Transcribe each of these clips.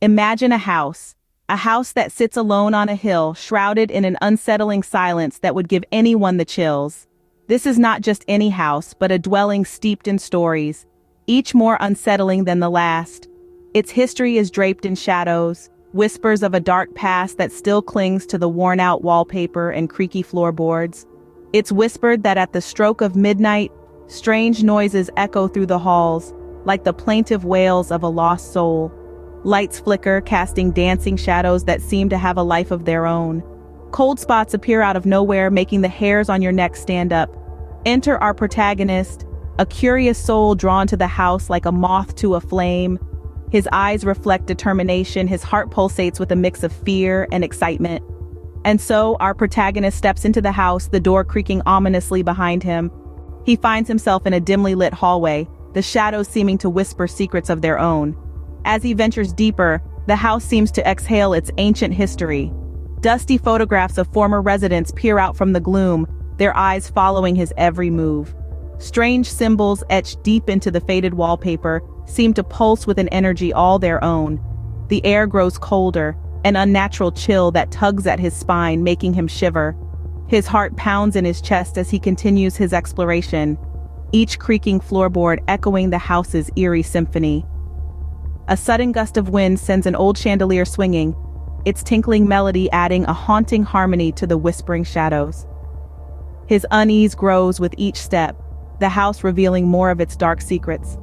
Imagine a house that sits alone on a hill, shrouded in an unsettling silence that would give anyone the chills. This is not just any house, but a dwelling steeped in stories, each more unsettling than the last. Its history is draped in shadows, whispers of a dark past that still clings to the worn-out wallpaper and creaky floorboards. It's whispered that at the stroke of midnight, strange noises echo through the halls, like the plaintive wails of a lost soul. Lights flicker, casting dancing shadows that seem to have a life of their own. Cold spots appear out of nowhere, making the hairs on your neck stand up. Enter our protagonist, a curious soul drawn to the house like a moth to a flame. His eyes reflect determination, his heart pulsates with a mix of fear and excitement. And so, our protagonist steps into the house, the door creaking ominously behind him. He finds himself in a dimly lit hallway, the shadows seeming to whisper secrets of their own. As he ventures deeper, the house seems to exhale its ancient history. Dusty photographs of former residents peer out from the gloom, their eyes following his every move. Strange symbols etched deep into the faded wallpaper seem to pulse with an energy all their own. The air grows colder, an unnatural chill that tugs at his spine, making him shiver. His heart pounds in his chest as he continues his exploration, each creaking floorboard echoing the house's eerie symphony. A sudden gust of wind sends an old chandelier swinging, its tinkling melody adding a haunting harmony to the whispering shadows. His unease grows with each step, the house revealing more of its dark secrets.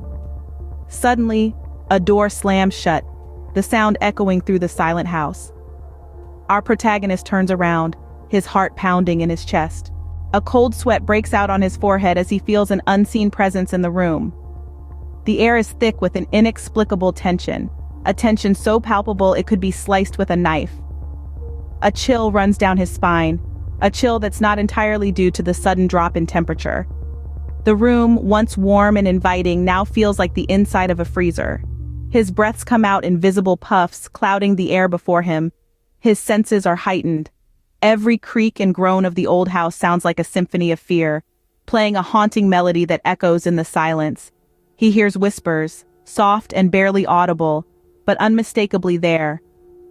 Suddenly, a door slams shut, the sound echoing through the silent house. Our protagonist turns around, his heart pounding in his chest. A cold sweat breaks out on his forehead as he feels an unseen presence in the room. The air is thick with an inexplicable tension, a tension so palpable it could be sliced with a knife. A chill runs down his spine, a chill that's not entirely due to the sudden drop in temperature. The room, once warm and inviting, now feels like the inside of a freezer. His breaths come out in visible puffs, clouding the air before him. His senses are heightened. Every creak and groan of the old house sounds like a symphony of fear, playing a haunting melody that echoes in the silence. He hears whispers, soft and barely audible, but unmistakably there.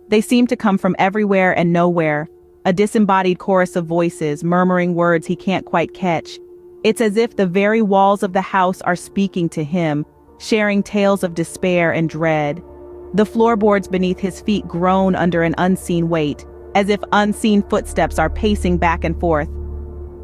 They seem to come from everywhere and nowhere, a disembodied chorus of voices, murmuring words he can't quite catch. It's as if the very walls of the house are speaking to him, sharing tales of despair and dread. The floorboards beneath his feet groan under an unseen weight, as if unseen footsteps are pacing back and forth.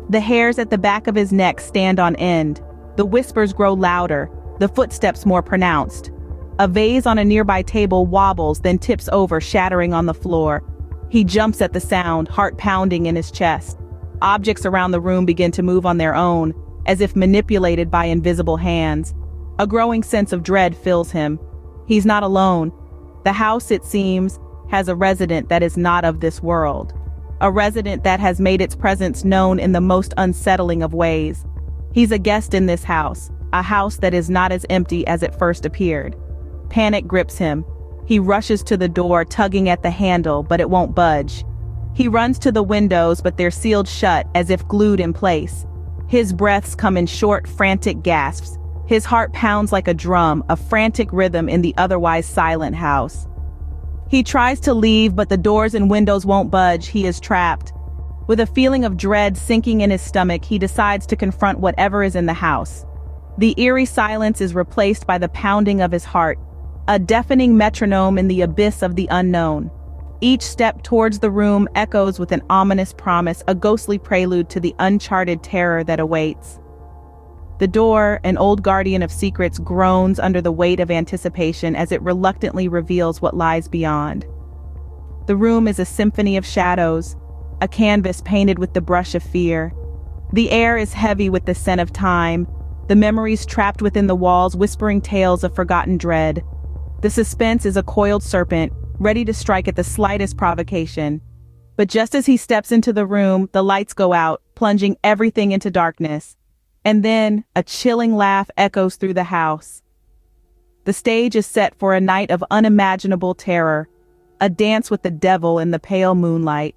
The hairs at the back of his neck stand on end. The whispers grow louder, the footsteps more pronounced. A vase on a nearby table wobbles, then tips over, shattering on the floor. He jumps at the sound, heart pounding in his chest. Objects around the room begin to move on their own, as if manipulated by invisible hands. A growing sense of dread fills him. He's not alone. The house, it seems, has a resident that is not of this world. A resident that has made its presence known in the most unsettling of ways. He's a guest in this house, a house that is not as empty as it first appeared. Panic grips him. He rushes to the door, tugging at the handle, but it won't budge. He runs to the windows, but they're sealed shut, as if glued in place. His breaths come in short, frantic gasps. His heart pounds like a drum, a frantic rhythm in the otherwise silent house. He tries to leave, but the doors and windows won't budge. He is trapped. With a feeling of dread sinking in his stomach, he decides to confront whatever is in the house. The eerie silence is replaced by the pounding of his heart, a deafening metronome in the abyss of the unknown. Each step towards the room echoes with an ominous promise, a ghostly prelude to the uncharted terror that awaits. The door, an old guardian of secrets, groans under the weight of anticipation as it reluctantly reveals what lies beyond. The room is a symphony of shadows, a canvas painted with the brush of fear. The air is heavy with the scent of time, the memories trapped within the walls whispering tales of forgotten dread. The suspense is a coiled serpent, ready to strike at the slightest provocation. But just as he steps into the room, the lights go out, plunging everything into darkness. And then, a chilling laugh echoes through the house. The stage is set for a night of unimaginable terror, a dance with the devil in the pale moonlight.